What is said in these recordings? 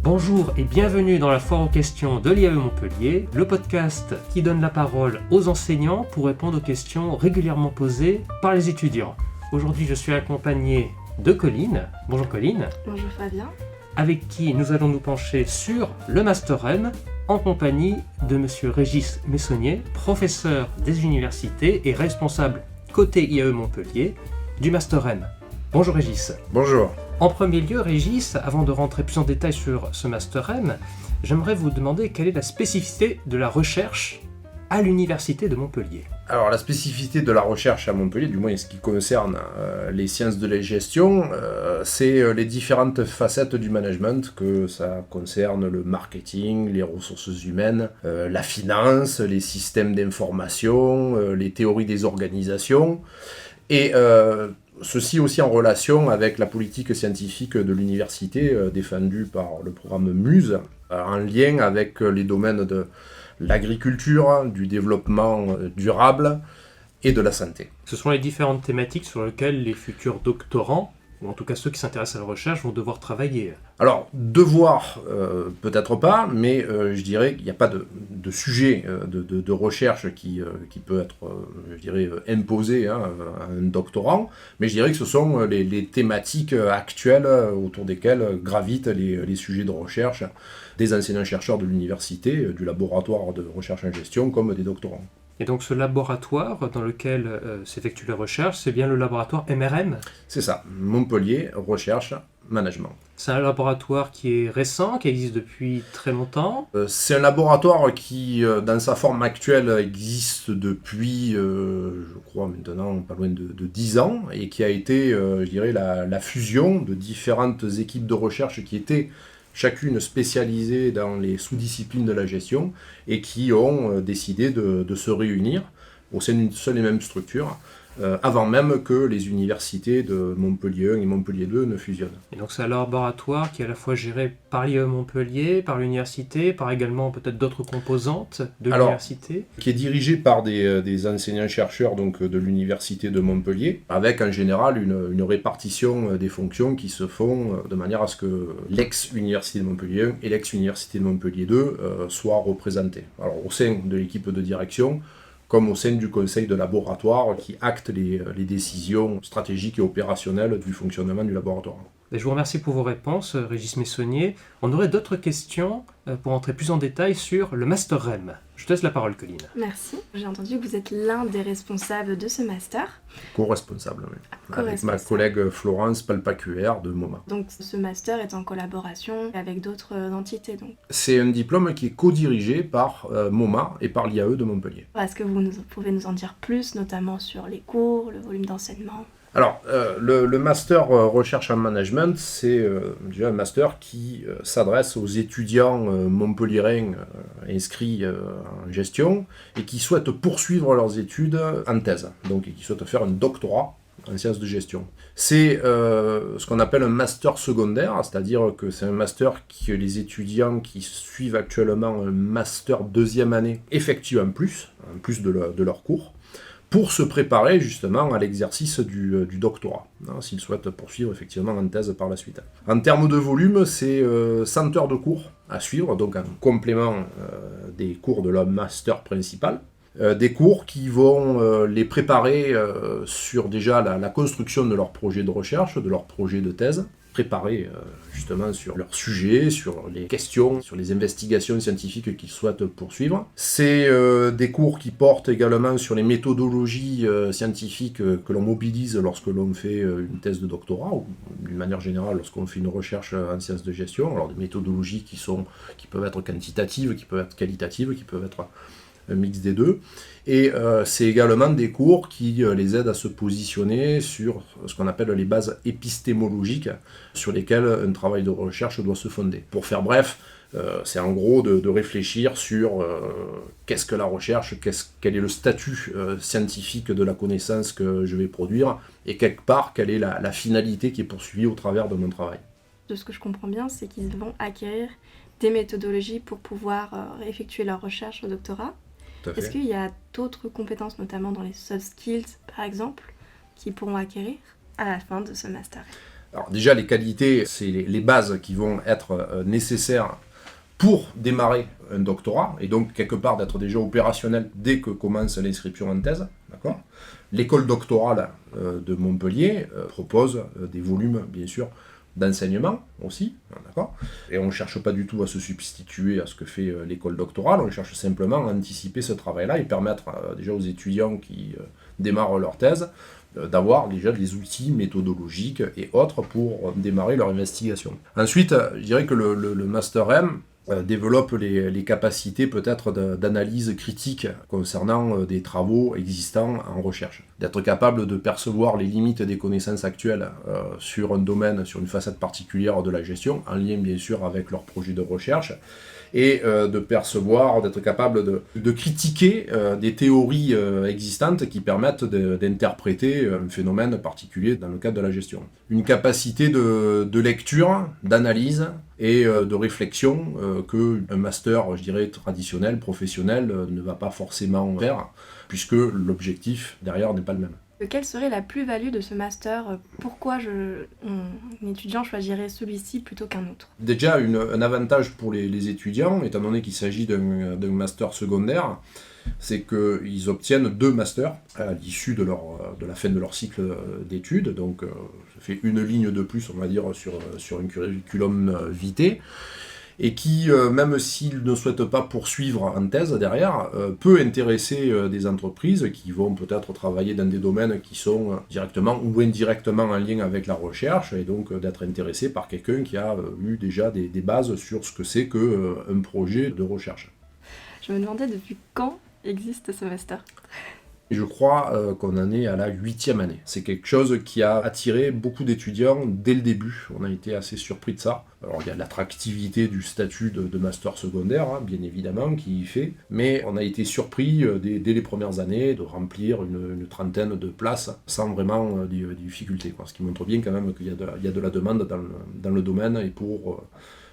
Bonjour et bienvenue dans la foire aux questions de l'IAE Montpellier, le podcast qui donne la parole aux enseignants pour répondre aux questions régulièrement posées par les étudiants. Aujourd'hui, je suis accompagné de Colline. Bonjour Colline. Bonjour Fabien. Avec qui nous allons nous pencher sur le Master M en compagnie de Monsieur Régis Messonnier, professeur des universités et responsable côté IAE Montpellier du Master M. Bonjour Régis. Bonjour. En premier lieu, Régis, avant de rentrer plus en détail sur ce Master M, j'aimerais vous demander quelle est la spécificité de la recherche à l'Université de Montpellier. Alors la spécificité de la recherche à Montpellier, du moins en ce qui concerne les sciences de la gestion, c'est les différentes facettes du management, que ça concerne le marketing, les ressources humaines, la finance, les systèmes d'information, les théories des organisations, et ceci aussi en relation avec la politique scientifique de l'université défendue par le programme MUSE, en lien avec les domaines de l'agriculture, du développement durable et de la santé. Ce sont les différentes thématiques sur lesquelles les futurs doctorants, ou en tout cas ceux qui s'intéressent à la recherche, vont devoir travailler. Alors, devoir, peut-être pas, mais je dirais qu'il n'y a pas de sujet de recherche qui peut être, imposé à un doctorant, mais je dirais que ce sont les thématiques actuelles autour desquelles gravitent les sujets de recherche des enseignants-chercheurs de l'université, du laboratoire de recherche en gestion, comme des doctorants. Et donc ce laboratoire dans lequel s'effectue la recherche, c'est bien le laboratoire MRM ? C'est ça, Montpellier Recherche Management. C'est un laboratoire qui est récent, qui existe depuis très longtemps. C'est un laboratoire qui, dans sa forme actuelle, existe depuis, je crois maintenant, pas loin de 10 ans, et qui a été, la fusion de différentes équipes de recherche qui étaient chacune spécialisée dans les sous-disciplines de la gestion, et qui ont décidé de se réunir au sein d'une seule et même structure, avant même que les universités de Montpellier 1 et Montpellier 2 ne fusionnent. Et donc c'est un laboratoire qui est à la fois géré par l'IAE Montpellier, par l'université, par également peut-être d'autres composantes de l'université. Qui est dirigé par des enseignants-chercheurs donc, de l'université de Montpellier, avec en général une répartition des fonctions qui se font de manière à ce que l'ex-université de Montpellier 1 et l'ex-université de Montpellier 2 soient représentés. Alors au sein de l'équipe de direction, comme au sein du conseil de laboratoire qui acte les décisions stratégiques et opérationnelles du fonctionnement du laboratoire. Je vous remercie pour vos réponses, Régis Messonnier. On aurait d'autres questions pour entrer plus en détail sur le Master M. Je te laisse la parole, Colline. Merci. J'ai entendu que vous êtes l'un des responsables de ce master. Co-responsable, oui. Avec ma collègue Florence Palpacuer de MoMA. Donc ce master est en collaboration avec d'autres entités, donc. C'est un diplôme qui est co-dirigé par MoMA et par l'IAE de Montpellier. Est-ce que vous pouvez nous en dire plus, notamment sur les cours, le volume d'enseignement ? Alors, le master recherche en management, c'est déjà un master qui s'adresse aux étudiants montpelliérains inscrits en gestion et qui souhaitent poursuivre leurs études en thèse, donc et qui souhaitent faire un doctorat en sciences de gestion. C'est ce qu'on appelle un master secondaire, c'est-à-dire que c'est un master que les étudiants qui suivent actuellement un master deuxième année effectuent en plus de leur cours, pour se préparer justement à l'exercice du doctorat, s'ils souhaitent poursuivre effectivement en thèse par la suite. En termes de volume, c'est 100 heures de cours à suivre, donc en complément des cours de leur master principal. Des cours qui vont les préparer sur déjà la construction de leur projet de recherche, de leur projet de thèse, préparer justement sur leur sujet, sur les questions, sur les investigations scientifiques qu'ils souhaitent poursuivre. C'est des cours qui portent également sur les méthodologies scientifiques que l'on mobilise lorsque l'on fait une thèse de doctorat, ou d'une manière générale lorsqu'on fait une recherche en sciences de gestion. Alors des méthodologies qui peuvent être quantitatives, qui peuvent être qualitatives, qui peuvent être un mix des deux. Et c'est également des cours qui les aident à se positionner sur ce qu'on appelle les bases épistémologiques sur lesquelles un travail de recherche doit se fonder. Pour faire bref, c'est en gros de réfléchir sur qu'est-ce que la recherche, quel est le statut scientifique de la connaissance que je vais produire, et quelque part, quelle est la finalité qui est poursuivie au travers de mon travail. De ce que je comprends bien, c'est qu'ils vont acquérir des méthodologies pour pouvoir effectuer leur recherche au doctorat. Est-ce qu'il y a d'autres compétences, notamment dans les soft skills, par exemple, qu'ils pourront acquérir à la fin de ce master ? Alors déjà, les qualités, c'est les bases qui vont être nécessaires pour démarrer un doctorat, et donc quelque part d'être déjà opérationnel dès que commence l'inscription en thèse. D'accord ? L'école doctorale de Montpellier propose des volumes, bien sûr, d'enseignement aussi, d'accord ? Et on ne cherche pas du tout à se substituer à ce que fait l'école doctorale, on cherche simplement à anticiper ce travail-là et permettre déjà aux étudiants qui démarrent leur thèse d'avoir déjà des outils méthodologiques et autres pour démarrer leur investigation. Ensuite, je dirais que le Master M développe les capacités peut-être d'analyse critique concernant des travaux existants en recherche. D'être capable de percevoir les limites des connaissances actuelles sur un domaine, sur une facette particulière de la gestion, en lien bien sûr avec leur projet de recherche, et de percevoir, d'être capable de critiquer des théories existantes qui permettent d'interpréter un phénomène particulier dans le cadre de la gestion. Une capacité de lecture, d'analyse et de réflexion qu'un master, je dirais, traditionnel, professionnel, ne va pas forcément faire, puisque l'objectif derrière n'est pas le même. Quelle serait la plus-value de ce master ? Pourquoi un étudiant choisirait celui-ci plutôt qu'un autre ? Déjà, un avantage pour les étudiants, étant donné qu'il s'agit d'un master secondaire, c'est qu'ils obtiennent 2 masters à l'issue de la fin de leur cycle d'études. Donc, ça fait une ligne de plus, on va dire, sur un curriculum vitae. Et qui, même s'ils ne souhaitent pas poursuivre en thèse derrière, peut intéresser des entreprises qui vont peut-être travailler dans des domaines qui sont directement ou indirectement en lien avec la recherche, et donc d'être intéressé par quelqu'un qui a eu déjà des bases sur ce que c'est qu'un projet de recherche. Je me demandais depuis quand existe ce master ? Je crois qu'on en est à la 8e année. C'est quelque chose qui a attiré beaucoup d'étudiants dès le début. On a été assez surpris de ça. Alors il y a l'attractivité du statut de master secondaire, hein, bien évidemment, qui y fait. Mais on a été surpris dès les premières années de remplir une trentaine de places sans vraiment des difficultés, quoi. Ce qui montre bien quand même qu'il y a de la demande dans le domaine et pour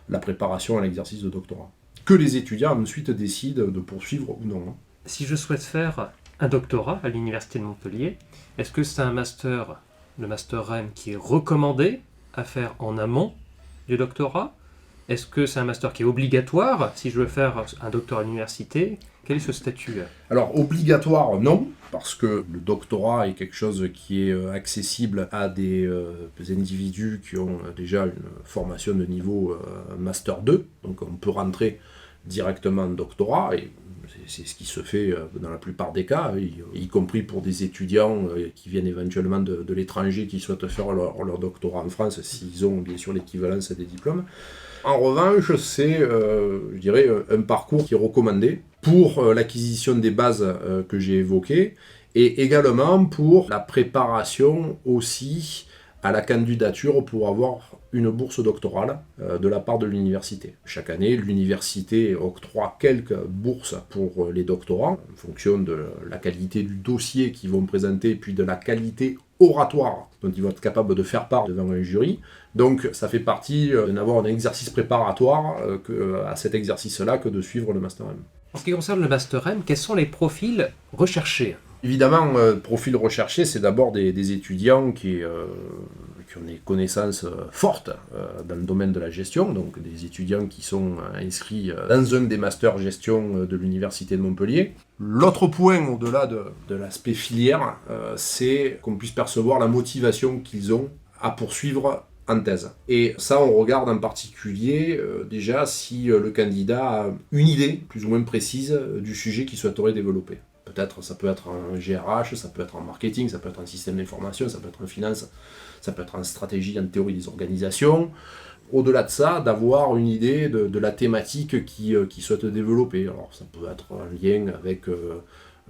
la préparation à l'exercice de doctorat. Que les étudiants ensuite décident de poursuivre ou non. Hein. Si je souhaite faire un doctorat à l'Université de Montpellier, est-ce que c'est un master, le Master M, qui est recommandé à faire en amont du doctorat ? Est-ce que c'est un master qui est obligatoire si je veux faire un doctorat à l'université ? Quel est ce statut ? Alors, obligatoire, non, parce que le doctorat est quelque chose qui est accessible à des individus qui ont déjà une formation de niveau Master 2, donc on peut rentrer directement en doctorat, et c'est ce qui se fait dans la plupart des cas, y compris pour des étudiants qui viennent éventuellement de l'étranger, qui souhaitent faire leur doctorat en France, s'ils ont bien sûr l'équivalence des diplômes. En revanche, c'est, je dirais, un parcours qui est recommandé pour l'acquisition des bases que j'ai évoquées, et également pour la préparation aussi à la candidature pour avoir une bourse doctorale de la part de l'université. Chaque année, l'université octroie quelques bourses pour les doctorants, en fonction de la qualité du dossier qu'ils vont présenter, puis de la qualité oratoire dont ils vont être capables de faire part devant un jury. Donc ça fait partie d'avoir un exercice préparatoire à cet exercice-là que de suivre le Master M. En ce qui concerne le Master M, quels sont les profils recherchés ? Évidemment, profil recherché, c'est d'abord des étudiants qui ont des connaissances fortes dans le domaine de la gestion, donc des étudiants qui sont inscrits dans un des masters gestion de l'Université de Montpellier. L'autre point, au-delà de l'aspect filière, c'est qu'on puisse percevoir la motivation qu'ils ont à poursuivre en thèse. Et ça, on regarde en particulier déjà si le candidat a une idée plus ou moins précise du sujet qu'il souhaiterait développer. Peut-être, ça peut être en GRH, ça peut être en marketing, ça peut être en système d'information, ça peut être en finance, ça peut être en stratégie, en théorie des organisations. Au-delà de ça, d'avoir une idée de la thématique qui souhaite développer. Alors, ça peut être en lien avec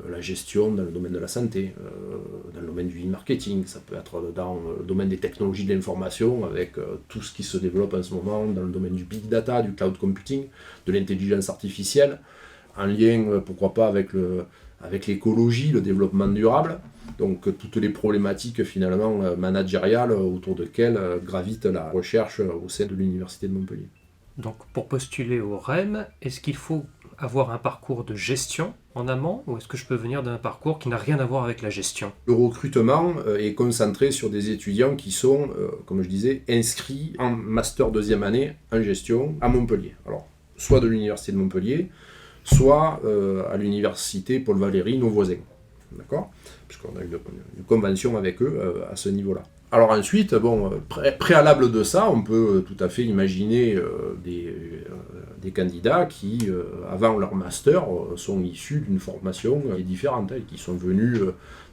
la gestion dans le domaine de la santé, dans le domaine du e-marketing, ça peut être dans le domaine des technologies de l'information, avec tout ce qui se développe en ce moment dans le domaine du big data, du cloud computing, de l'intelligence artificielle, en lien, pourquoi pas, avec l'écologie, le développement durable, donc toutes les problématiques finalement managériales autour desquelles gravite la recherche au sein de l'Université de Montpellier. Donc pour postuler au REM, est-ce qu'il faut avoir un parcours de gestion en amont ou est-ce que je peux venir d'un parcours qui n'a rien à voir avec la gestion? Le recrutement est concentré sur des étudiants qui sont, comme je disais, inscrits en master 2e année en gestion à Montpellier. Alors, soit de l'université de Montpellier, soit à l'université Paul Valéry, nos voisins. D'accord? Puisqu'on a une convention avec eux à ce niveau-là. Alors ensuite, préalable de ça, on peut tout à fait imaginer des candidats qui, avant leur master, sont issus d'une formation qui est différente, et qui sont venus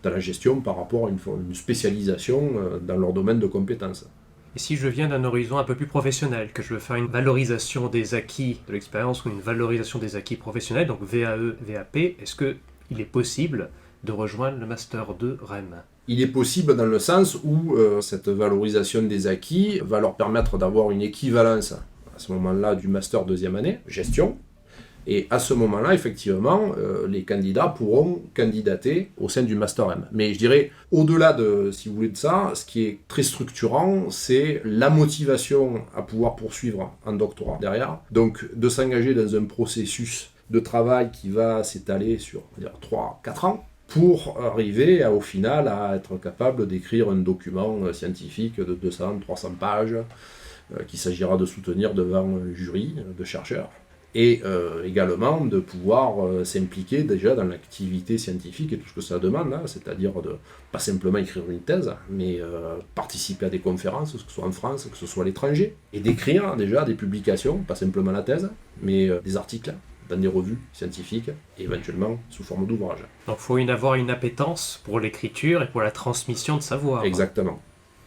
dans la gestion par rapport à une spécialisation dans leur domaine de compétences. Et si je viens d'un horizon un peu plus professionnel, que je veux faire une valorisation des acquis de l'expérience ou une valorisation des acquis professionnels, donc VAE, VAP, est-ce qu'il est possible de rejoindre le Master 2 REM? Il est possible dans le sens où cette valorisation des acquis va leur permettre d'avoir une équivalence à ce moment-là du Master 2e année, gestion. Et à ce moment-là, effectivement, les candidats pourront candidater au sein du Master M. Mais je dirais, au-delà de, si vous voulez, de ça, ce qui est très structurant, c'est la motivation à pouvoir poursuivre un doctorat derrière. Donc, de s'engager dans un processus de travail qui va s'étaler sur 3-4 ans, pour arriver au final à être capable d'écrire un document scientifique de 200-300 pages qu'il s'agira de soutenir devant un jury de chercheurs et également de pouvoir s'impliquer déjà dans l'activité scientifique et tout ce que ça demande, hein, c'est-à-dire de pas simplement écrire une thèse, mais participer à des conférences, que ce soit en France, que ce soit à l'étranger, et d'écrire déjà des publications, pas simplement la thèse, mais des articles dans des revues scientifiques, et éventuellement sous forme d'ouvrage. Donc il faut avoir une appétence pour l'écriture et pour la transmission de savoir. Exactement.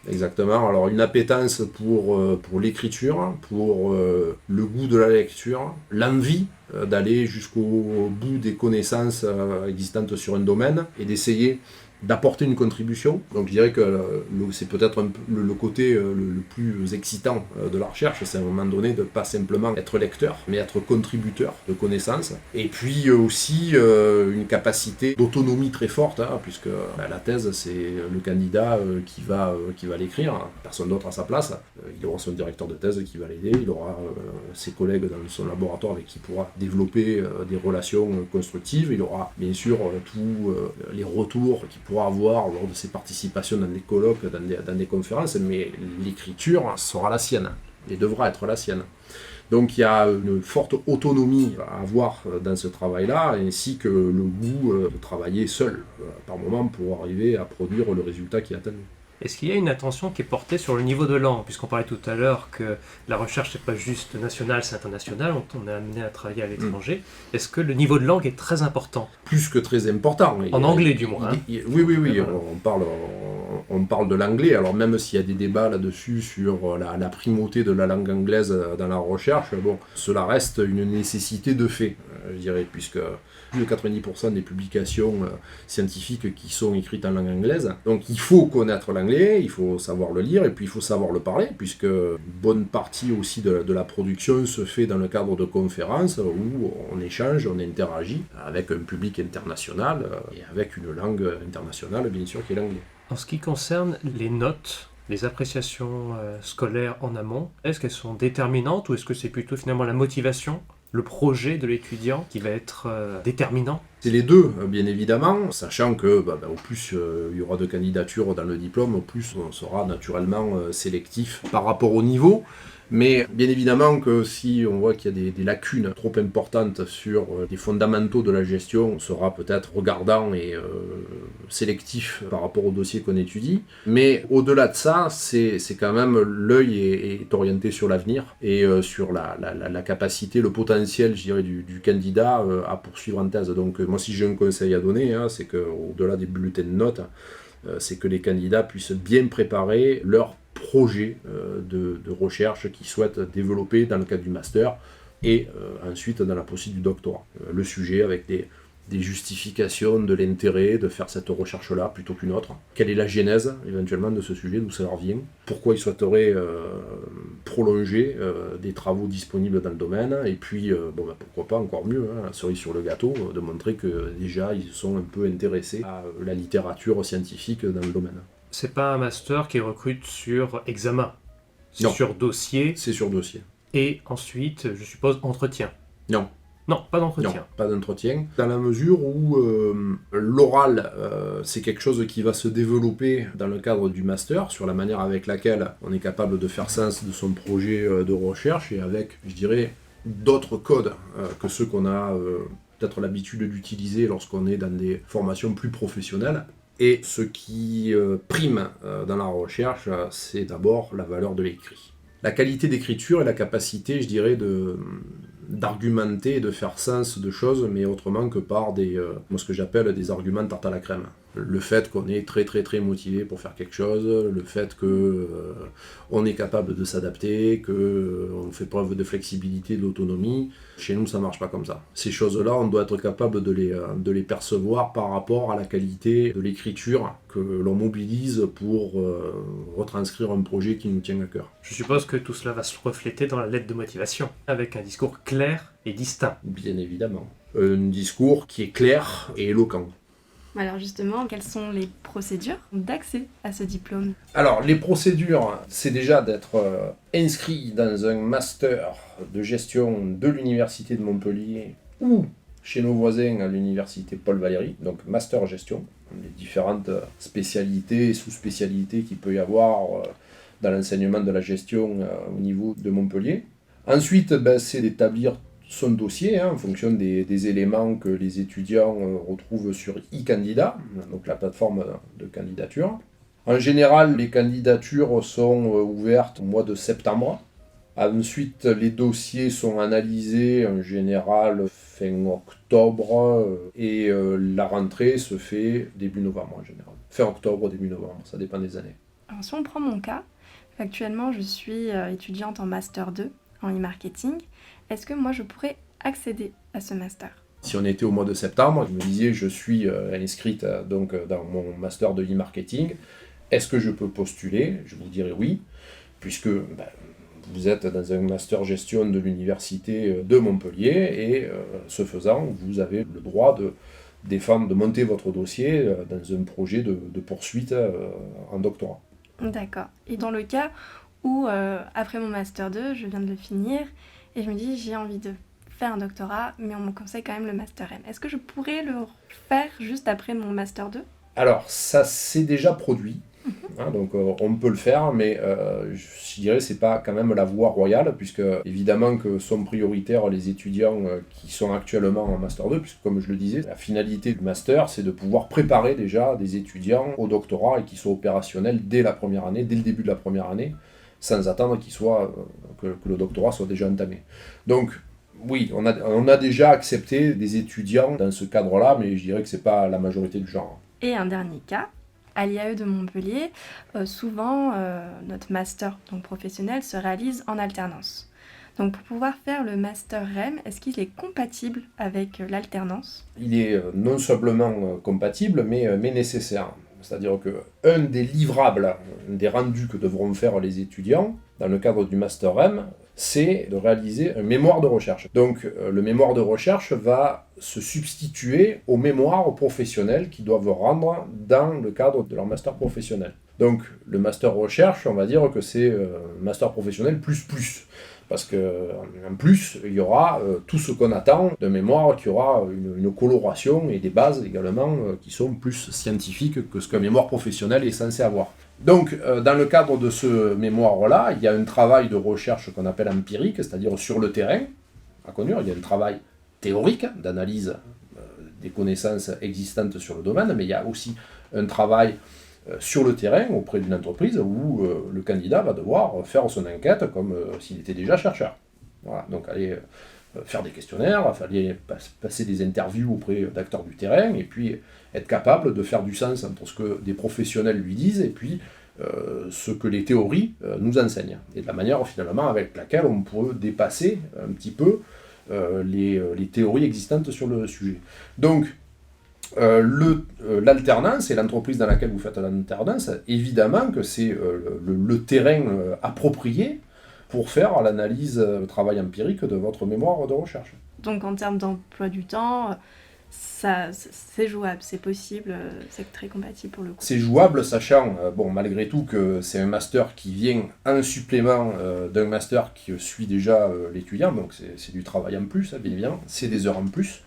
Exactement. Alors une appétence pour l'écriture, pour le goût de la lecture, l'envie d'aller jusqu'au bout des connaissances existantes sur un domaine et d'essayer d'apporter une contribution. Donc je dirais que c'est peut-être le côté le plus excitant de la recherche, c'est à un moment donné de ne pas simplement être lecteur, mais être contributeur de connaissances. Et puis aussi une capacité d'autonomie très forte, hein, puisque la thèse, c'est le candidat qui va l'écrire, personne d'autre à sa place. Il aura son directeur de thèse qui va l'aider, il aura ses collègues dans son laboratoire avec qui il pourra développer des relations constructives, il aura bien sûr tous les retours qu'il pourra avoir lors de ses participations dans des colloques, dans des conférences, mais l'écriture sera la sienne, et devra être la sienne. Donc il y a une forte autonomie à avoir dans ce travail-là, ainsi que le goût de travailler seul, par moment, pour arriver à produire le résultat qui est attendu. Est-ce qu'il y a une attention qui est portée sur le niveau de langue, puisqu'on parlait tout à l'heure que la recherche n'est pas juste nationale, c'est international, on est amené à travailler à l'étranger. Est-ce que le niveau de langue est très important? Plus que très important. En anglais du moins. Oui, on parle de l'anglais, alors même s'il y a des débats là-dessus sur la primauté de la langue anglaise dans la recherche, cela reste une nécessité de fait, je dirais, puisque plus de 90% des publications scientifiques qui sont écrites en langue anglaise. Donc il faut connaître l'anglais, il faut savoir le lire et puis il faut savoir le parler, puisque une bonne partie aussi de la production se fait dans le cadre de conférences où on échange, on interagit avec un public international et avec une langue internationale bien sûr qui est l'anglais. En ce qui concerne les notes, les appréciations scolaires en amont, est-ce qu'elles sont déterminantes ou est-ce que c'est plutôt finalement la motivation, le projet de l'étudiant qui va être déterminant? C'est les deux, bien évidemment, sachant que au plus il y aura de candidatures dans le diplôme, au plus on sera naturellement sélectif par rapport au niveau. Mais bien évidemment que si on voit qu'il y a des lacunes trop importantes sur des fondamentaux de la gestion, on sera peut-être regardant et sélectif par rapport au dossier qu'on étudie. Mais au-delà de ça, c'est quand même l'œil est orienté sur l'avenir et sur la capacité, le potentiel, je dirais, du candidat à poursuivre en thèse. Donc moi, si j'ai un conseil à donner, c'est qu'au-delà des bulletins de notes, c'est que les candidats puissent bien préparer leur projet de recherche qu'ils souhaitent développer dans le cadre du master et ensuite dans la poursuite du doctorat. Le sujet avec des justifications de l'intérêt de faire cette recherche-là plutôt qu'une autre. Quelle est la genèse éventuellement de ce sujet, d'où ça leur vient, pourquoi ils souhaiteraient prolonger des travaux disponibles dans le domaine, et puis pourquoi pas encore mieux, cerise sur le gâteau, de montrer que déjà ils sont un peu intéressés à la littérature scientifique dans le domaine. C'est pas un master qui recrute sur examen, c'est Non. sur dossier. C'est sur dossier. Et ensuite, je suppose, entretien. Non. Non, pas d'entretien. Non, pas d'entretien. Dans la mesure où l'oral, c'est quelque chose qui va se développer dans le cadre du master, sur la manière avec laquelle on est capable de faire sens de son projet de recherche, et avec, je dirais, d'autres codes que ceux qu'on a peut-être l'habitude d'utiliser lorsqu'on est dans des formations plus professionnelles. Et ce qui prime dans la recherche, c'est d'abord la valeur de l'écrit. La qualité d'écriture et la capacité, je dirais, d'argumenter et de faire sens de choses, mais autrement que par ce que j'appelle des arguments tarte à la crème. Le fait qu'on est très très très motivé pour faire quelque chose, le fait qu'on est capable de s'adapter, qu'on fait preuve de flexibilité, d'autonomie. Chez nous, ça ne marche pas comme ça. Ces choses-là, on doit être capable de les percevoir par rapport à la qualité de l'écriture que l'on mobilise pour retranscrire un projet qui nous tient à cœur. Je suppose que tout cela va se refléter dans la lettre de motivation, avec un discours clair et distinct. Bien évidemment. Un discours qui est clair et éloquent. Alors justement, quelles sont les procédures d'accès à ce diplôme ? Alors, les procédures, c'est déjà d'être inscrit dans un master de gestion de l'Université de Montpellier ou chez nos voisins à l'Université Paul Valéry, donc master gestion, les différentes spécialités et sous-spécialités qu'il peut y avoir dans l'enseignement de la gestion au niveau de Montpellier. Ensuite, c'est d'établir son dossier en fonction des éléments que les étudiants retrouvent sur e-candidat, donc la plateforme de candidature. En général, les candidatures sont ouvertes au mois de septembre. Ensuite, les dossiers sont analysés en général fin octobre et la rentrée se fait début novembre en général. Fin octobre, début novembre, ça dépend des années. Alors si on prend mon cas, actuellement je suis étudiante en Master 2 en e-marketing. Est-ce que moi je pourrais accéder à ce master ? Si on était au mois de septembre, je me disais je suis inscrite donc dans mon master de e-marketing, est-ce que je peux postuler ? Je vous dirais oui, puisque vous êtes dans un master gestion de l'université de Montpellier et ce faisant, vous avez le droit de monter votre dossier dans un projet de poursuite en doctorat. D'accord. Et dans le cas où après mon master 2, je viens de le finir, et je me dis, j'ai envie de faire un doctorat, mais on me conseille quand même le Master M. Est-ce que je pourrais le faire juste après mon Master 2 ? Alors, ça s'est déjà produit, donc on peut le faire, mais je dirais que ce n'est pas quand même la voie royale, puisque évidemment que sont prioritaires les étudiants qui sont actuellement en Master 2, puisque comme je le disais, la finalité du Master, c'est de pouvoir préparer déjà des étudiants au doctorat et qu'ils soient opérationnels dès la première année, dès le début de la première année, sans attendre que le doctorat soit déjà entamé. Donc, oui, on a déjà accepté des étudiants dans ce cadre-là, mais je dirais que ce n'est pas la majorité du genre. Et un dernier cas, à l'IAE de Montpellier, souvent notre master donc professionnel se réalise en alternance. Donc pour pouvoir faire le Master REM, est-ce qu'il est compatible avec l'alternance ? Il est non simplement compatible, mais nécessaire. C'est-à-dire qu'un des livrables, des rendus que devront faire les étudiants dans le cadre du Master REM, c'est de réaliser un mémoire de recherche. Donc le mémoire de recherche va se substituer aux mémoires professionnels qu'ils doivent rendre dans le cadre de leur master professionnel. Donc le master recherche, on va dire que c'est master professionnel plus. Parce qu'en plus, il y aura tout ce qu'on attend de mémoire, qui aura une coloration et des bases également qui sont plus scientifiques que ce qu'un mémoire professionnel est censé avoir. Donc, dans le cadre de ce mémoire-là, il y a un travail de recherche qu'on appelle empirique, c'est-à-dire sur le terrain, à conduire. Il y a un travail théorique d'analyse des connaissances existantes sur le domaine, mais il y a aussi un travail sur le terrain auprès d'une entreprise où le candidat va devoir faire son enquête comme s'il était déjà chercheur. Voilà, donc aller faire des questionnaires, aller passer des interviews auprès d'acteurs du terrain et puis être capable de faire du sens entre ce que des professionnels lui disent et puis ce que les théories nous enseignent. Et de la manière finalement avec laquelle on peut dépasser un petit peu les théories existantes sur le sujet. Donc, l'alternance et l'entreprise dans laquelle vous faites l'alternance, évidemment que c'est le terrain approprié pour faire l'analyse, le travail empirique de votre mémoire de recherche. Donc en termes d'emploi du temps, c'est jouable, c'est possible, c'est très compatible pour le coup. C'est jouable, sachant, malgré tout, que c'est un master qui vient en supplément d'un master qui suit déjà l'étudiant, donc c'est du travail en plus, bien évidemment, c'est des heures en plus.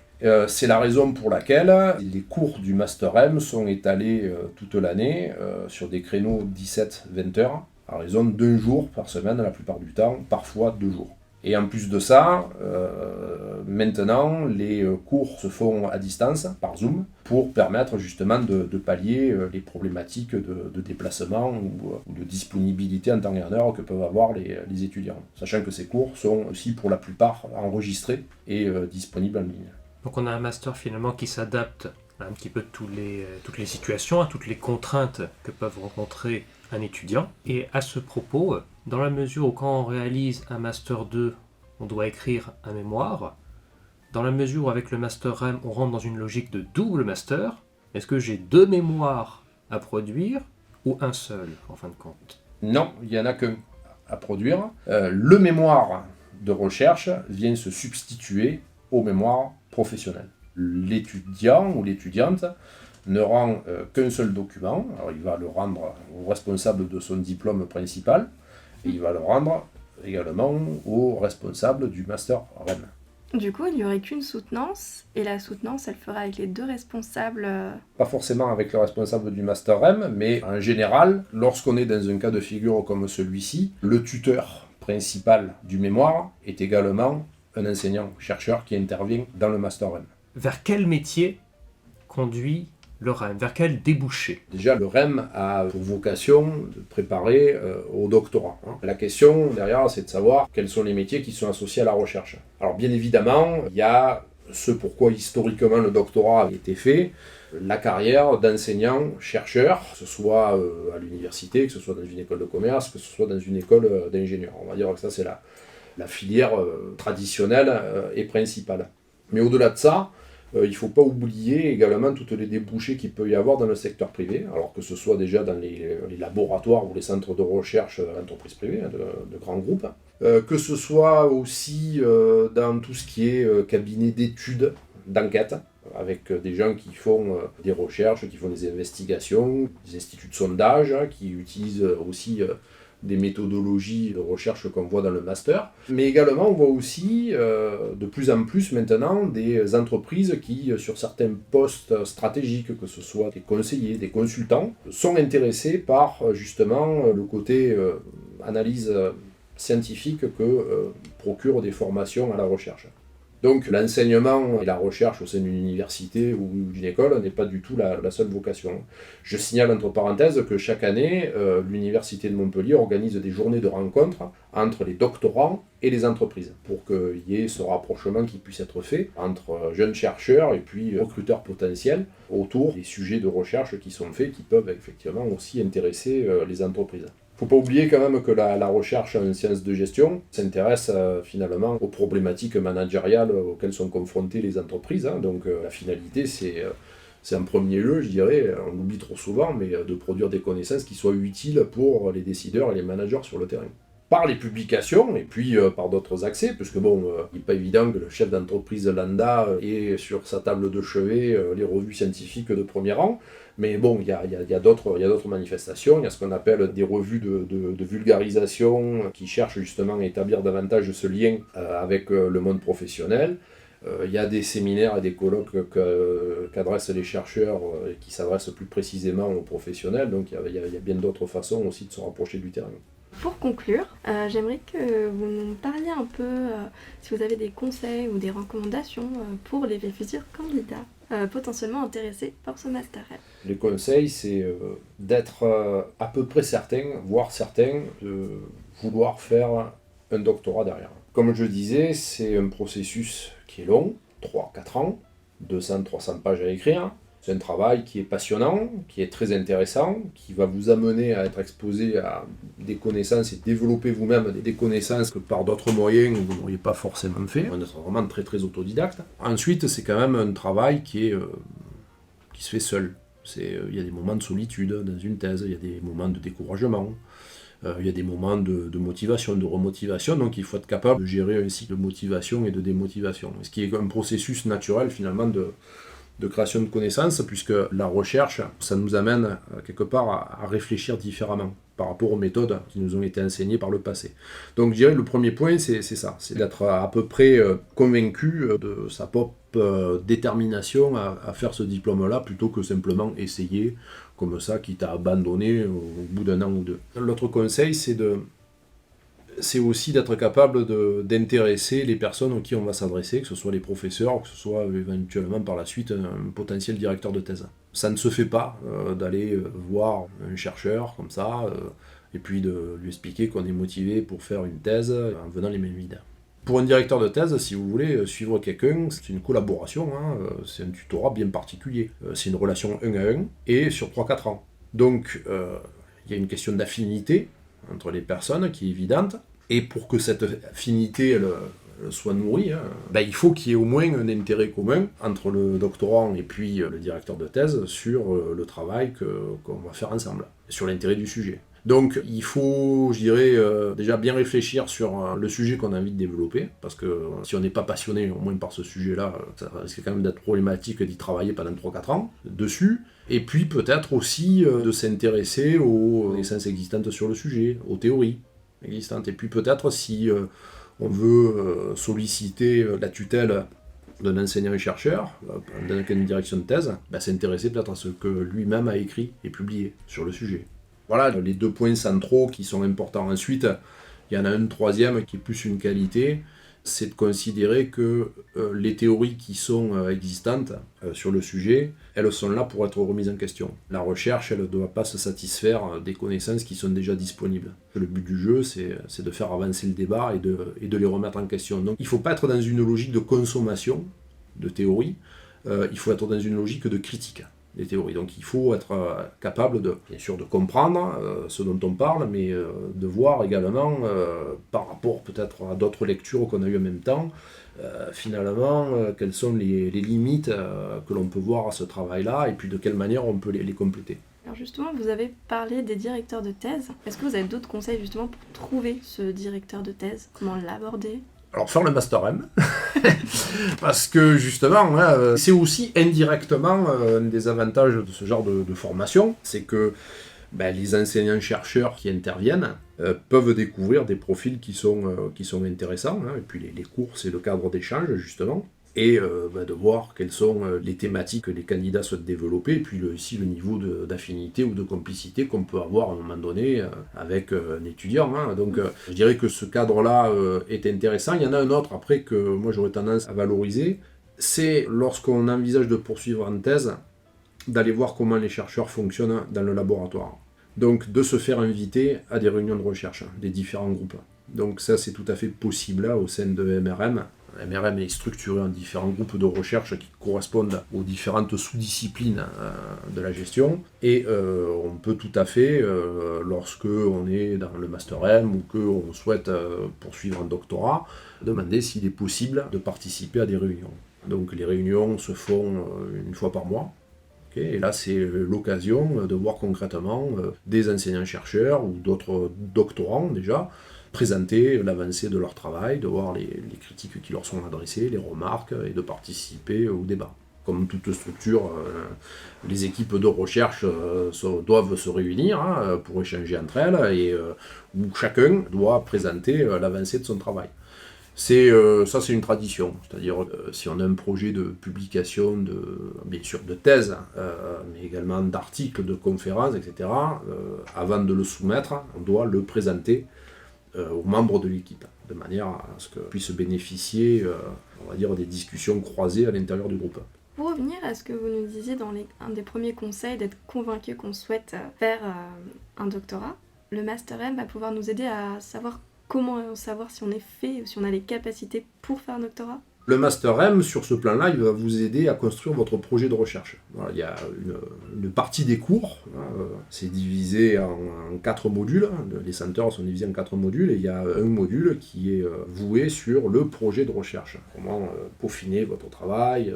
C'est la raison pour laquelle les cours du Master M sont étalés toute l'année sur des créneaux 17-20 heures, à raison d'1 jour par semaine la plupart du temps, parfois 2 jours. Et en plus de ça, maintenant, les cours se font à distance, par Zoom, pour permettre justement de pallier les problématiques de déplacement ou de disponibilité en temps et en heure que peuvent avoir les étudiants. Sachant que ces cours sont aussi pour la plupart enregistrés et disponibles en ligne. Donc on a un master finalement qui s'adapte à un petit peu toutes les situations, à toutes les contraintes que peuvent rencontrer un étudiant. Et à ce propos, dans la mesure où quand on réalise un Master 2, on doit écrire un mémoire, dans la mesure où avec le Master M, on rentre dans une logique de double master, est-ce que j'ai 2 mémoires à produire ou un seul en fin de compte? Non, il n'y en a qu'un à produire. Le mémoire de recherche vient se substituer au mémoire professionnel. L'étudiant ou l'étudiante ne rend qu'un seul document. Alors il va le rendre au responsable de son diplôme principal et il va le rendre également au responsable du Master REM. Du coup, il n'y aurait qu'une soutenance, et la soutenance, elle fera avec les 2 responsables. Pas forcément avec le responsable du Master REM, mais en général, lorsqu'on est dans un cas de figure comme celui-ci, le tuteur principal du mémoire est également un enseignant-chercheur qui intervient dans le Master REM. Vers quel métier conduit le REM? Vers quel débouché? Déjà, le REM a pour vocation de préparer au doctorat. La question derrière, c'est de savoir quels sont les métiers qui sont associés à la recherche. Alors bien évidemment, il y a ce pourquoi historiquement le doctorat a été fait, la carrière d'enseignant-chercheur, que ce soit à l'université, que ce soit dans une école de commerce, que ce soit dans une école d'ingénieur. On va dire que ça, c'est la filière traditionnelle et principale. Mais au-delà de ça, il ne faut pas oublier également toutes les débouchés qu'il peut y avoir dans le secteur privé, alors que ce soit déjà dans les laboratoires ou les centres de recherche d'entreprises privées, de grands groupes, que ce soit aussi dans tout ce qui est cabinet d'études, d'enquête, avec des gens qui font des recherches, qui font des investigations, des instituts de sondage, qui utilisent aussi des méthodologies de recherche qu'on voit dans le master, mais également on voit aussi de plus en plus maintenant des entreprises qui, sur certains postes stratégiques, que ce soit des conseillers, des consultants, sont intéressés par justement le côté analyse scientifique que procurent des formations à la recherche. Donc l'enseignement et la recherche au sein d'une université ou d'une école n'est pas du tout la seule vocation. Je signale entre parenthèses que chaque année, l'université de Montpellier organise des journées de rencontres entre les doctorants et les entreprises, pour qu'il y ait ce rapprochement qui puisse être fait entre jeunes chercheurs et puis recruteurs potentiels autour des sujets de recherche qui sont faits, qui peuvent effectivement aussi intéresser les entreprises. Il ne faut pas oublier quand même que la recherche en sciences de gestion s'intéresse finalement aux problématiques managériales auxquelles sont confrontées les entreprises. Donc la finalité, c'est en premier lieu, je dirais, on l'oublie trop souvent, mais de produire des connaissances qui soient utiles pour les décideurs et les managers sur le terrain. Par les publications et puis par d'autres accès, puisque il n'est pas évident que le chef d'entreprise lambda ait sur sa table de chevet les revues scientifiques de premier rang. Mais il y a d'autres manifestations. Il y a ce qu'on appelle des revues de vulgarisation qui cherchent justement à établir davantage ce lien avec le monde professionnel. Il y a des séminaires et des colloques qu'adressent les chercheurs qui s'adressent plus précisément aux professionnels. Donc il y a bien d'autres façons aussi de se rapprocher du terrain. Pour conclure, j'aimerais que vous nous parliez un peu, si vous avez des conseils ou des recommandations pour les futurs candidats potentiellement intéressés par ce Master M. Les conseils, c'est d'être à peu près certain, voire certain, de vouloir faire un doctorat derrière. Comme je disais, c'est un processus qui est long, 3-4 ans, 200-300 pages à écrire. C'est un travail qui est passionnant, qui est très intéressant, qui va vous amener à être exposé à des connaissances et développer vous-même des connaissances que par d'autres moyens vous n'auriez pas forcément fait. On est vraiment très très autodidacte. Ensuite, c'est quand même un travail qui se fait seul. Il y a des moments de solitude dans une thèse, il y a des moments de découragement, Il y a des moments de motivation, de remotivation, donc il faut être capable de gérer un cycle de motivation et de démotivation. Ce qui est un processus naturel finalement de création de connaissances, puisque la recherche, ça nous amène quelque part à réfléchir différemment par rapport aux méthodes qui nous ont été enseignées par le passé. Donc je dirais que le premier point, c'est ça, c'est d'être à peu près convaincu de sa propre détermination à faire ce diplôme-là, plutôt que simplement essayer comme ça, quitte à abandonner au bout d'un an ou deux. L'autre conseil, c'est aussi d'être capable d'intéresser les personnes auxquelles on va s'adresser, que ce soit les professeurs, ou que ce soit éventuellement par la suite un potentiel directeur de thèse. Ça ne se fait pas d'aller voir un chercheur comme ça, et puis de lui expliquer qu'on est motivé pour faire une thèse en venant les mains vides. Pour un directeur de thèse, si vous voulez suivre quelqu'un, c'est une collaboration, c'est un tutorat bien particulier. C'est une relation 1 à 1 et sur 3-4 ans. Donc il y a une question d'affinité entre les personnes qui est évidente, et pour que cette affinité elle soit nourrie, il faut qu'il y ait au moins un intérêt commun entre le doctorant et puis le directeur de thèse sur le travail qu'on va faire ensemble, sur l'intérêt du sujet. Donc il faut, je dirais, déjà bien réfléchir sur le sujet qu'on a envie de développer, parce que si on n'est pas passionné au moins par ce sujet-là, ça risque quand même d'être problématique d'y travailler pendant 3-4 ans dessus, et puis peut-être aussi de s'intéresser aux connaissances existantes sur le sujet, aux théories existantes, et puis peut-être si on veut solliciter la tutelle d'un enseignant-chercheur dans une direction de thèse, s'intéresser peut-être à ce que lui-même a écrit et publié sur le sujet. Voilà les 2 points centraux qui sont importants. Ensuite, il y en a un troisième qui est plus une qualité, c'est de considérer que les théories qui sont existantes sur le sujet, elles sont là pour être remises en question. La recherche, elle ne doit pas se satisfaire des connaissances qui sont déjà disponibles. Le but du jeu, c'est de faire avancer le débat et de les remettre en question. Donc il ne faut pas être dans une logique de consommation de théories, il faut être dans une logique de critique des théories. Donc il faut être capable bien sûr de comprendre ce dont on parle, mais de voir également, par rapport peut-être à d'autres lectures qu'on a eues en même temps, finalement, quelles sont les limites que l'on peut voir à ce travail-là, et puis de quelle manière on peut les compléter. Alors justement, vous avez parlé des directeurs de thèse. Est-ce que vous avez d'autres conseils justement pour trouver ce directeur de thèse? Comment l'aborder? Alors faire le Master M, parce que justement, c'est aussi indirectement un des avantages de ce genre de formation, c'est que les enseignants-chercheurs qui interviennent peuvent découvrir des profils qui sont intéressants, et puis les cours, c'est le cadre d'échange justement, et de voir quelles sont les thématiques que les candidats souhaitent développer, et puis aussi le niveau d'affinité ou de complicité qu'on peut avoir à un moment donné avec un étudiant. Donc je dirais que ce cadre-là est intéressant. Il y en a un autre après que moi j'aurais tendance à valoriser, c'est lorsqu'on envisage de poursuivre en thèse, d'aller voir comment les chercheurs fonctionnent dans le laboratoire. Donc de se faire inviter à des réunions de recherche des différents groupes. Donc ça c'est tout à fait possible là au sein de MRM. MRM est structuré en différents groupes de recherche qui correspondent aux différentes sous-disciplines de la gestion, et on peut tout à fait, lorsque on est dans le Master M ou qu'on souhaite poursuivre un doctorat, demander s'il est possible de participer à des réunions. Donc les réunions se font une fois par mois. Et là, c'est l'occasion de voir concrètement des enseignants-chercheurs ou d'autres doctorants déjà présenter l'avancée de leur travail, de voir les critiques qui leur sont adressées, les remarques, et de participer au débat. Comme toute structure, les équipes de recherche doivent se réunir pour échanger entre elles, et où chacun doit présenter l'avancée de son travail. Ça c'est une tradition, c'est-à-dire si on a un projet de publication, bien sûr de thèse, mais également d'articles, de conférences, etc., avant de le soumettre, on doit le présenter aux membres de l'équipe, de manière à ce qu'ils puissent bénéficier, on va dire, des discussions croisées à l'intérieur du groupe. Pour revenir à ce que vous nous disiez dans un des premiers conseils, d'être convaincu qu'on souhaite faire un doctorat, le Master M va pouvoir nous aider à savoir comment savoir si on est fait, si on a les capacités pour faire un doctorat. Le Master M, sur ce plan-là, il va vous aider à construire votre projet de recherche. Voilà, il y a une partie des cours, c'est divisé en 4 modules, les centers sont divisés en 4 modules, et il y a un module qui est voué sur le projet de recherche. Comment peaufiner votre travail,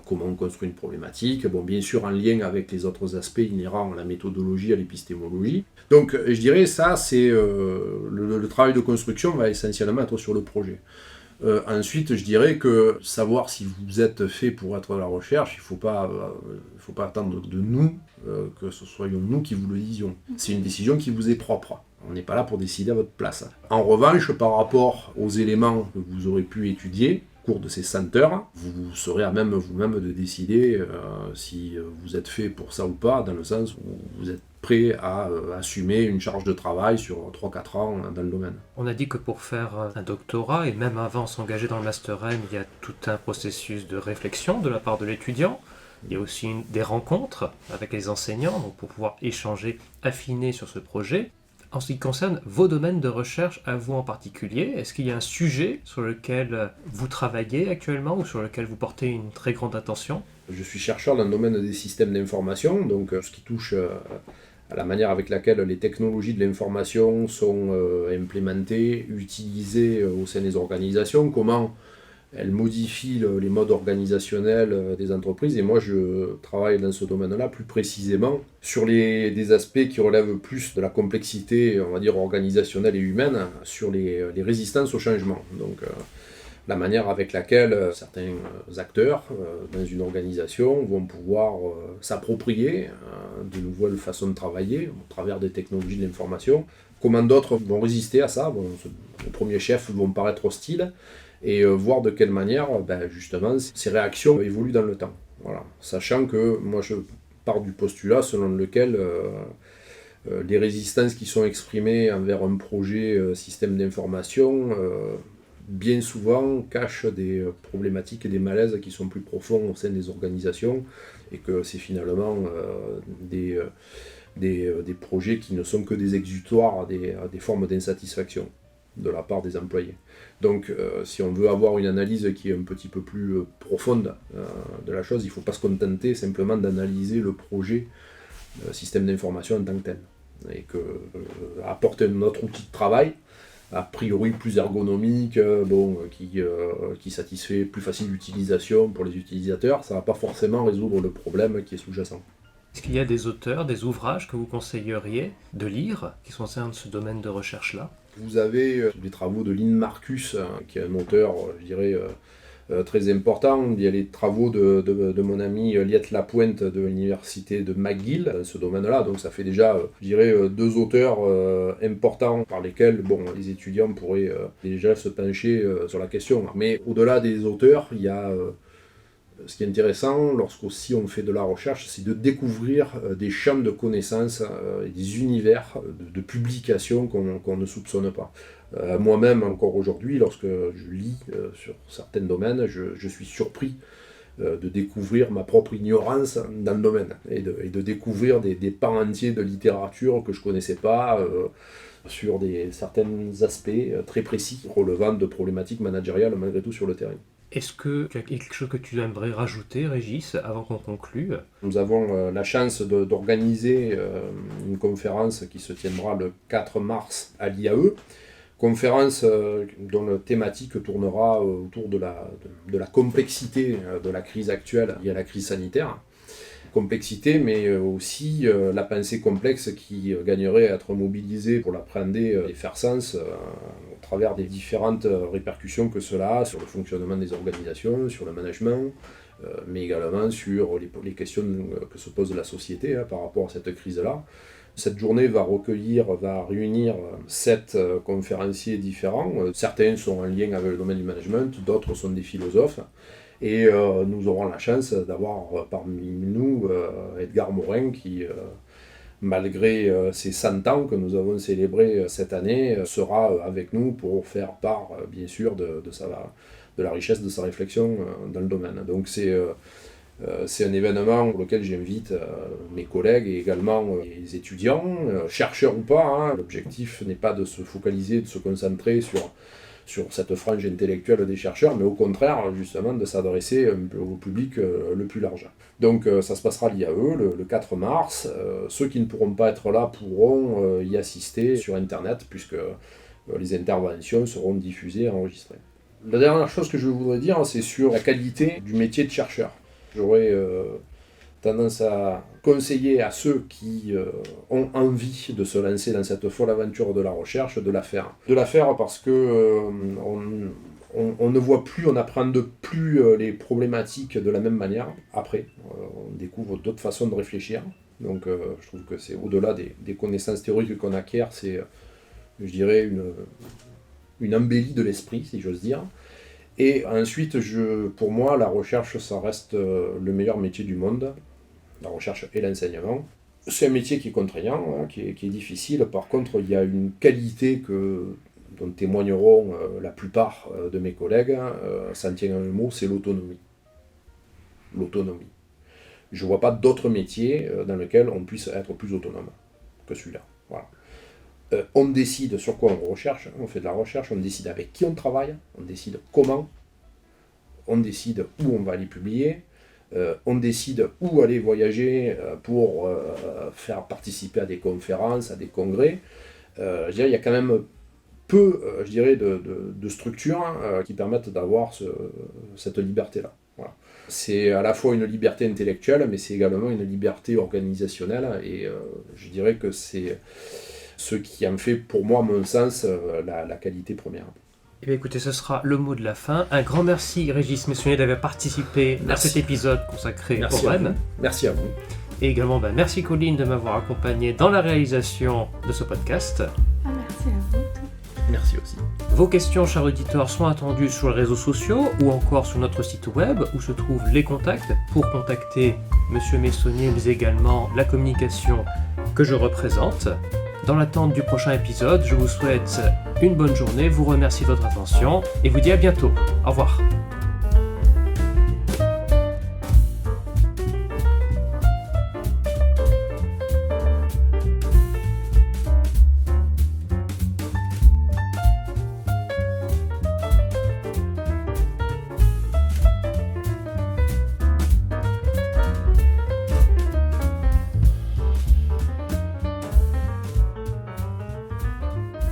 comment on construit une problématique, bon, bien sûr en lien avec les autres aspects inhérents à la méthodologie, à l'épistémologie. Donc je dirais ça, c'est le travail de construction va essentiellement être sur le projet. Ensuite, je dirais que savoir si vous êtes fait pour être dans la recherche, il ne faut pas attendre de nous que ce soyons nous qui vous le disions. C'est une décision qui vous est propre. On n'est pas là pour décider à votre place. En revanche, par rapport aux éléments que vous aurez pu étudier au cours de ces 100 heures, vous serez à même vous-même de décider si vous êtes fait pour ça ou pas, dans le sens où vous êtes prêt à assumer une charge de travail sur 3-4 ans dans le domaine. On a dit que pour faire un doctorat, et même avant s'engager dans le Master M, il y a tout un processus de réflexion de la part de l'étudiant. Il y a aussi des rencontres avec les enseignants donc pour pouvoir échanger, affiner sur ce projet. En ce qui concerne vos domaines de recherche, à vous en particulier, est-ce qu'il y a un sujet sur lequel vous travaillez actuellement ou sur lequel vous portez une très grande attention ? Je suis chercheur dans le domaine des systèmes d'information, donc ce qui touche à la manière avec laquelle les technologies de l'information sont implémentées, utilisées au sein des organisations, comment elles modifient les modes organisationnels des entreprises. Et moi, je travaille dans ce domaine-là plus précisément sur des aspects qui relèvent plus de la complexité, on va dire, organisationnelle et humaine, sur les résistances au changement. Donc, la manière avec laquelle certains acteurs dans une organisation vont pouvoir s'approprier de nouvelles façons de travailler au travers des technologies de l'information. Comment d'autres vont résister à ça. Bon, au premier chef vont paraître hostiles et voir de quelle manière justement ces réactions évoluent dans le temps. Voilà. Sachant que moi je pars du postulat selon lequel les résistances qui sont exprimées envers un projet système d'information bien souvent cachent des problématiques et des malaises qui sont plus profonds au sein des organisations et que c'est finalement des projets qui ne sont que des exutoires, des formes d'insatisfaction de la part des employés. Donc si on veut avoir une analyse qui est un petit peu plus profonde de la chose, il ne faut pas se contenter simplement d'analyser le projet système d'information en tant que tel. Et que apporter un autre outil de travail, a priori plus ergonomique, qui satisfait plus facile d'utilisation pour les utilisateurs, ça ne va pas forcément résoudre le problème qui est sous-jacent. Est-ce qu'il y a des auteurs, des ouvrages que vous conseilleriez de lire qui concernent ce domaine de recherche-là ? Vous avez les travaux de Lynn Marcus, qui est un auteur, je dirais, très important. Il y a les travaux de mon ami Liette Lapointe de l'université de McGill dans ce domaine-là. Donc ça fait déjà, je dirais, 2 auteurs importants par lesquels les étudiants pourraient déjà se pencher sur la question. Mais au-delà des auteurs, il y a ce qui est intéressant lorsqu'aussi on fait de la recherche, c'est de découvrir des champs de connaissances et des univers de publications qu'on ne soupçonne pas. Moi-même, encore aujourd'hui, lorsque je lis sur certains domaines, je suis surpris de découvrir ma propre ignorance dans le domaine et de découvrir des pans entiers de littérature que je ne connaissais pas sur certains aspects très précis relevant de problématiques managériales malgré tout sur le terrain. Est-ce qu'il y a quelque chose que tu aimerais rajouter, Régis, avant qu'on conclue ? Nous avons la chance d'organiser une conférence qui se tiendra le 4 mars à l'IAE. Conférence dont la thématique tournera autour de la complexité de la crise actuelle liée à la crise sanitaire. Complexité, mais aussi la pensée complexe qui gagnerait à être mobilisée pour l'appréhender et faire sens au travers des différentes répercussions que cela a sur le fonctionnement des organisations, sur le management, mais également sur les questions que se pose la société par rapport à cette crise-là. Cette journée va réunir 7 conférenciers différents. Certains sont en lien avec le domaine du management, d'autres sont des philosophes. Et nous aurons la chance d'avoir parmi nous Edgar Morin qui, malgré ses 100 ans que nous avons célébrés cette année, sera avec nous pour faire part, bien sûr, de la richesse de sa réflexion dans le domaine. Donc c'est un événement pour lequel j'invite mes collègues et également les étudiants, chercheurs ou pas. L'objectif n'est pas de se focaliser, de se concentrer sur cette frange intellectuelle des chercheurs, mais au contraire, justement, de s'adresser au public le plus large. Donc ça se passera à l'IAE le 4 mars. Ceux qui ne pourront pas être là pourront y assister sur Internet, puisque les interventions seront diffusées et enregistrées. La dernière chose que je voudrais dire, c'est sur la qualité du métier de chercheur. J'aurais tendance à conseiller à ceux qui ont envie de se lancer dans cette folle aventure de la recherche, de la faire. De la faire parce que on ne voit plus, on n'apprend plus les problématiques de la même manière. Après, on découvre d'autres façons de réfléchir. Donc je trouve que c'est au-delà des connaissances théoriques qu'on acquiert, c'est, je dirais, une embellie de l'esprit, si j'ose dire. Et ensuite, pour moi, la recherche, ça reste le meilleur métier du monde. La recherche et l'enseignement. C'est un métier qui est contraignant, hein, qui est difficile. Par contre, il y a une qualité dont témoigneront la plupart de mes collègues. Ça en tient un mot, c'est l'autonomie. L'autonomie. Je ne vois pas d'autres métiers dans lesquels on puisse être plus autonome que celui-là. Voilà. On décide sur quoi on recherche, on fait de la recherche, on décide avec qui on travaille, on décide comment, on décide où on va aller publier, on décide où aller voyager pour faire participer à des conférences, à des congrès. Je dirais, il y a quand même peu de structures qui permettent d'avoir cette liberté-là. Voilà. C'est à la fois une liberté intellectuelle, mais c'est également une liberté organisationnelle, et je dirais que c'est ce qui en fait, pour moi, à mon sens, la qualité première. Eh bien, écoutez, ce sera le mot de la fin. Un grand merci, Régis Messonnier, d'avoir participé à cet épisode consacré au REM. Merci à vous. Et également, merci Colline de m'avoir accompagné dans la réalisation de ce podcast. Merci à vous. Merci aussi. Vos questions, chers auditeurs, sont attendues sur les réseaux sociaux ou encore sur notre site web où se trouvent les contacts pour contacter Monsieur Messonnier, mais également la communication que je représente. Dans l'attente du prochain épisode, je vous souhaite une bonne journée, vous remercie de votre attention et vous dis à bientôt. Au revoir.